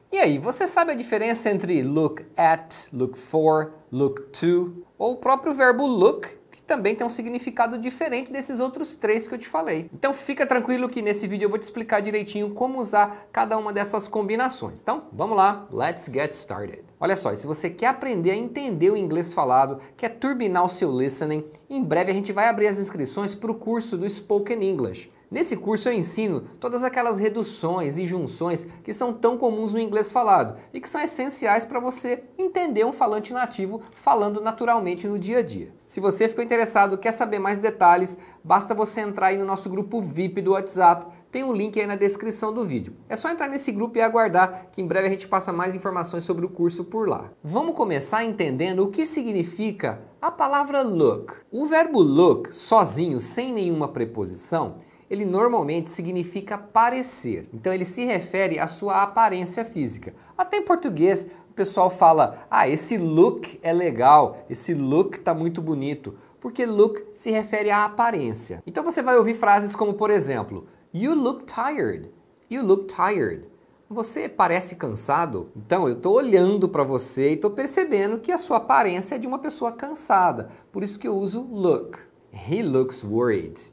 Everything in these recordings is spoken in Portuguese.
E aí, você sabe a diferença entre look at, look for, look to, ou o próprio verbo look, que também tem um significado diferente desses outros três que eu te falei. Então fica tranquilo que nesse vídeo eu vou te explicar direitinho como usar cada uma dessas combinações. Então, vamos lá, let's get started. Olha só, e se você quer aprender a entender o inglês falado, quer turbinar o seu listening, em breve a gente vai abrir as inscrições para o curso do Spoken English. Nesse curso eu ensino todas aquelas reduções e junções que são tão comuns no inglês falado e que são essenciais para você entender um falante nativo falando naturalmente no dia a dia. Se você ficou interessado, quer saber mais detalhes, basta você entrar aí no nosso grupo VIP do WhatsApp, tem um link aí na descrição do vídeo. É só entrar nesse grupo e aguardar que em breve a gente passa mais informações sobre o curso por lá. Vamos começar entendendo o que significa a palavra look. O verbo look, sozinho, sem nenhuma preposição, ele normalmente significa parecer. Então ele se refere à sua aparência física. Até em português o pessoal fala, esse look é legal, esse look tá muito bonito, porque look se refere à aparência. Então você vai ouvir frases como, por exemplo, you look tired, you look tired. Você parece cansado? Então eu estou olhando para você e estou percebendo que a sua aparência é de uma pessoa cansada. Por isso que eu uso look. He looks worried.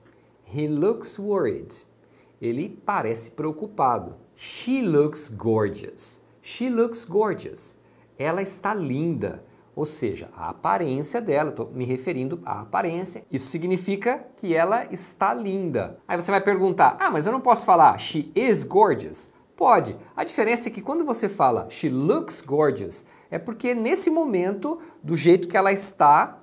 He looks worried. Ele parece preocupado. She looks gorgeous. She looks gorgeous. Ela está linda. Ou seja, a aparência dela, estou me referindo à aparência. Isso significa que ela está linda. Aí você vai perguntar, mas eu não posso falar she is gorgeous? Pode. A diferença é que quando você fala she looks gorgeous, é porque nesse momento, do jeito que ela está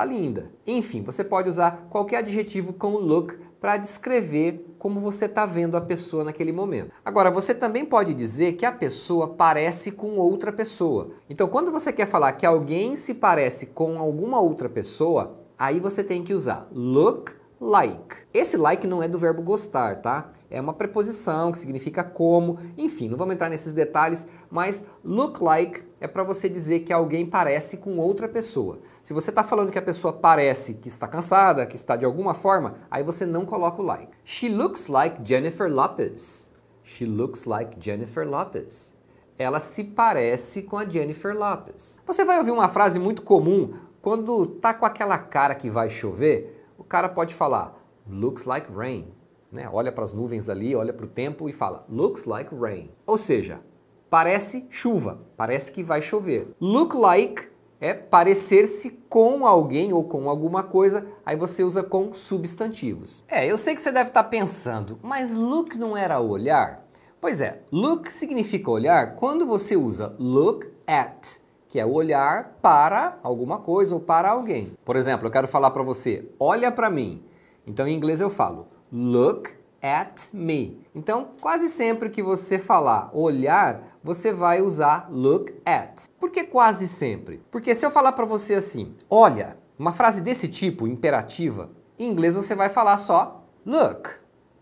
linda. Enfim, você pode usar qualquer adjetivo com look para descrever como você está vendo a pessoa naquele momento. Agora, você também pode dizer que a pessoa parece com outra pessoa. Então, quando você quer falar que alguém se parece com alguma outra pessoa, aí você tem que usar look like. Esse like não é do verbo gostar, tá? É uma preposição que significa como, enfim, não vamos entrar nesses detalhes, mas look like é para você dizer que alguém parece com outra pessoa. Se você está falando que a pessoa parece que está cansada, que está de alguma forma, aí você não coloca o like. She looks like Jennifer Lopez. She looks like Jennifer Lopez. Ela se parece com a Jennifer Lopez. Você vai ouvir uma frase muito comum quando tá com aquela cara que vai chover. O cara pode falar, looks like rain, né? Olha para as nuvens ali, olha para o tempo e fala, looks like rain. Ou seja, parece chuva, parece que vai chover. Look like é parecer-se com alguém ou com alguma coisa, aí você usa com substantivos. Eu sei que você deve estar pensando, mas look não era olhar? Pois é, look significa olhar quando você usa look at, que é olhar para alguma coisa ou para alguém. Por exemplo, eu quero falar para você, olha para mim. Então em inglês eu falo, look at me. Então quase sempre que você falar olhar, você vai usar look at. Por que quase sempre? Porque se eu falar para você assim, olha, uma frase desse tipo, imperativa, em inglês você vai falar só look.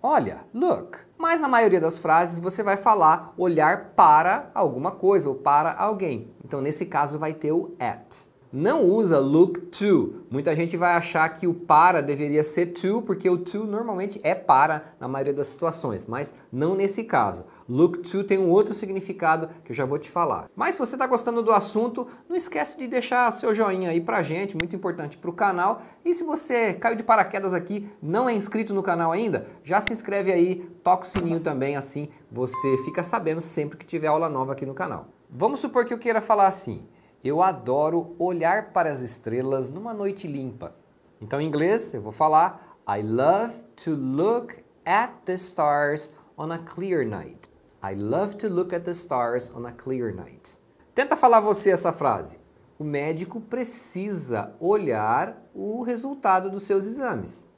Olha, look. Mas na maioria das frases você vai falar olhar para alguma coisa ou para alguém. Então nesse caso vai ter o at. Não usa look to. Muita gente vai achar que o para deveria ser to, porque o to normalmente é para na maioria das situações, mas não nesse caso. Look to tem um outro significado que eu já vou te falar. Mas se você está gostando do assunto, não esquece de deixar seu joinha aí pra gente, muito importante para o canal. E se você caiu de paraquedas aqui, não é inscrito no canal ainda, já se inscreve aí, toca o sininho também, assim você fica sabendo sempre que tiver aula nova aqui no canal. Vamos supor que eu queira falar assim, eu adoro olhar para as estrelas numa noite limpa. Então em inglês eu vou falar I love to look at the stars on a clear night. I love to look at the stars on a clear night. Tenta falar você essa frase. O médico precisa olhar o resultado dos seus exames.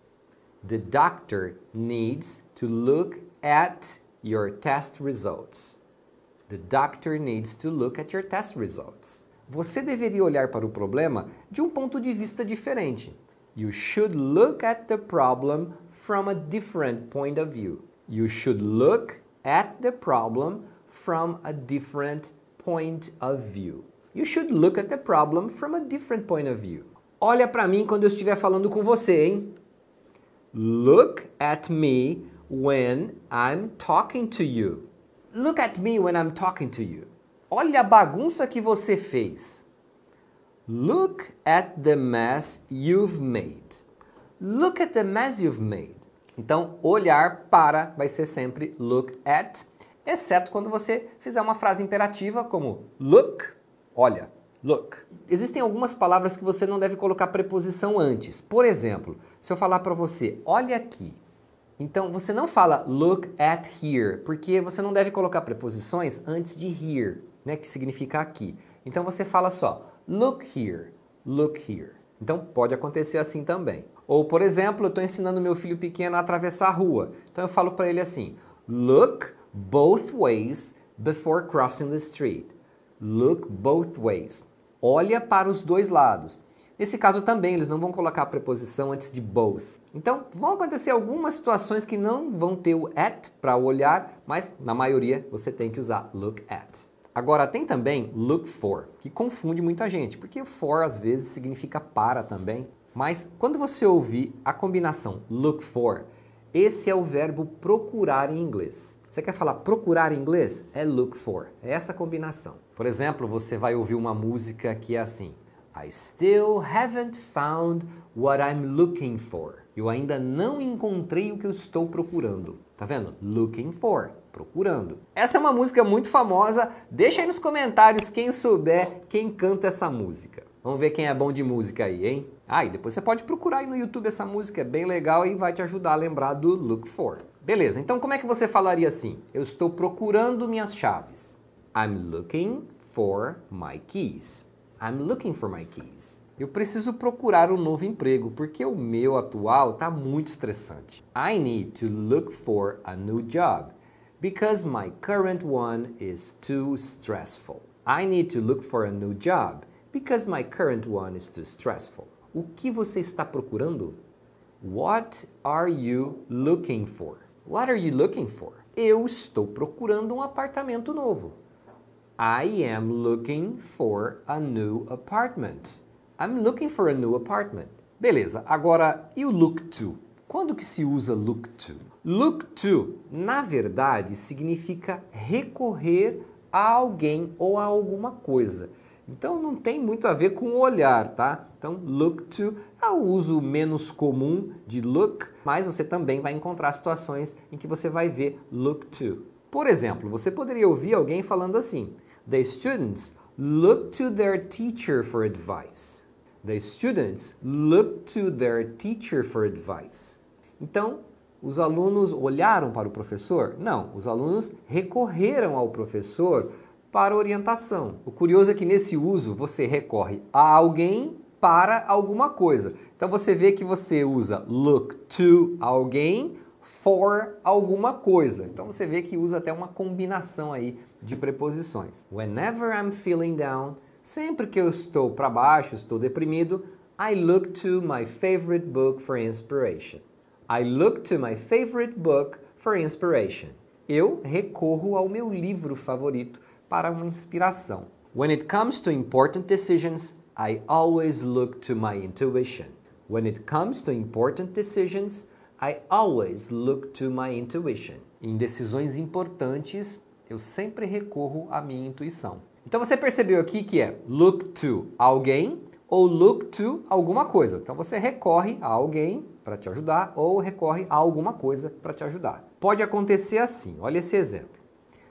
The doctor needs to look at your test results. The doctor needs to look at your test results. Você deveria olhar para o problema de um ponto de vista diferente. You should look at the problem from a different point of view. You should look at the problem from a different point of view. You should look at the problem from a different point of view. Olha para mim quando eu estiver falando com você, hein? Look at me when I'm talking to you. Look at me when I'm talking to you. Olha a bagunça que você fez. Look at the mess you've made. Look at the mess you've made. Então, olhar para vai ser sempre look at, exceto quando você fizer uma frase imperativa como look, olha, look. Existem algumas palavras que você não deve colocar preposição antes. Por exemplo, se eu falar para você, olha aqui. Então, você não fala look at here, porque você não deve colocar preposições antes de here, né, que significa aqui. Então, você fala só look here, look here. Então, pode acontecer assim também. Ou, por exemplo, eu estou ensinando meu filho pequeno a atravessar a rua. Então, eu falo para ele assim, look both ways before crossing the street. Look both ways. Olha para os dois lados. Nesse caso também, eles não vão colocar a preposição antes de both. Então, vão acontecer algumas situações que não vão ter o at para olhar, mas na maioria você tem que usar look at. Agora, tem também look for, que confunde muita gente, porque for às vezes significa para também. Mas quando você ouvir a combinação look for, esse é o verbo procurar em inglês. Você quer falar procurar em inglês? É look for. É essa combinação. Por exemplo, você vai ouvir uma música que é assim: I still haven't found what I'm looking for. Eu ainda não encontrei o que eu estou procurando. Tá vendo? Looking for, procurando. Essa é uma música muito famosa. Deixa aí nos comentários quem souber quem canta essa música. Vamos ver quem é bom de música aí, hein? Ah, e depois você pode procurar aí no YouTube essa música, é bem legal e vai te ajudar a lembrar do look for. Beleza, então como é que você falaria assim? Eu estou procurando minhas chaves. I'm looking for my keys. I'm looking for my keys. Eu preciso procurar um novo emprego porque o meu atual está muito estressante. I need to look for a new job because my current one is too stressful. I need to look for a new job because my current one is too stressful. O que você está procurando? What are you looking for? What are you looking for? Eu estou procurando um apartamento novo. I am looking for a new apartment. I'm looking for a new apartment. Beleza, agora e o look to? Quando que se usa look to? Look to, na verdade, significa recorrer a alguém ou a alguma coisa. Então não tem muito a ver com o olhar, tá? Então look to é o uso menos comum de look, mas você também vai encontrar situações em que você vai ver look to. Por exemplo, você poderia ouvir alguém falando assim: The students look to their teacher for advice. The students look to their teacher for advice. Então, os alunos olharam para o professor? Não, os alunos recorreram ao professor para orientação. O curioso é que nesse uso você recorre a alguém para alguma coisa. Então você vê que você usa look to alguém for alguma coisa. Então você vê que usa até uma combinação aí de preposições. Whenever I'm feeling down, sempre que eu estou para baixo, estou deprimido, I look to my favorite book for inspiration. I look to my favorite book for inspiration. Eu recorro ao meu livro favorito para uma inspiração. When it comes to important decisions, I always look to my intuition. When it comes to important decisions, I always look to my intuition. Em decisões importantes, eu sempre recorro à minha intuição. Então você percebeu aqui que é look to alguém ou look to alguma coisa. Então você recorre a alguém para te ajudar ou recorre a alguma coisa para te ajudar. Pode acontecer assim, olha esse exemplo.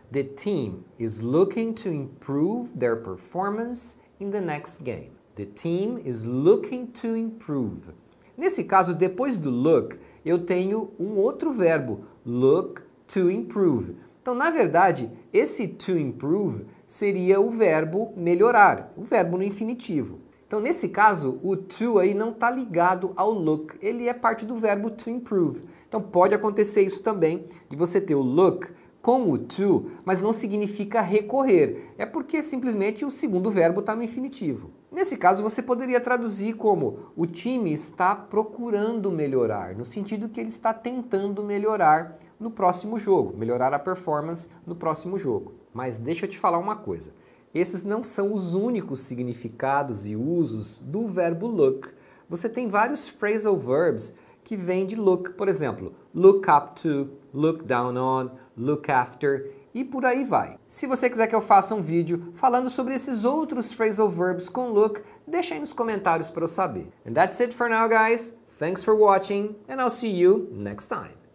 The team is looking to improve their performance in the next game. The team is looking to improve. Nesse caso, depois do look, eu tenho um outro verbo, look to improve. Então, na verdade, esse to improve seria o verbo melhorar, o verbo no infinitivo. Então, nesse caso, o to aí não está ligado ao look, ele é parte do verbo to improve. Então, pode acontecer isso também, de você ter o look com o to, mas não significa recorrer. É porque simplesmente o segundo verbo está no infinitivo. Nesse caso, você poderia traduzir como o time está procurando melhorar, no sentido que ele está tentando melhorar no próximo jogo, melhorar a performance no próximo jogo. Mas deixa eu te falar uma coisa. Esses não são os únicos significados e usos do verbo look. Você tem vários phrasal verbs que vêm de look. Por exemplo, look up to, look down on, look after. e por aí vai. Se você quiser que eu faça um vídeo falando sobre esses outros phrasal verbs com look, deixa aí nos comentários para eu saber. And that's it for now, guys. Thanks for watching, and I'll see you next time.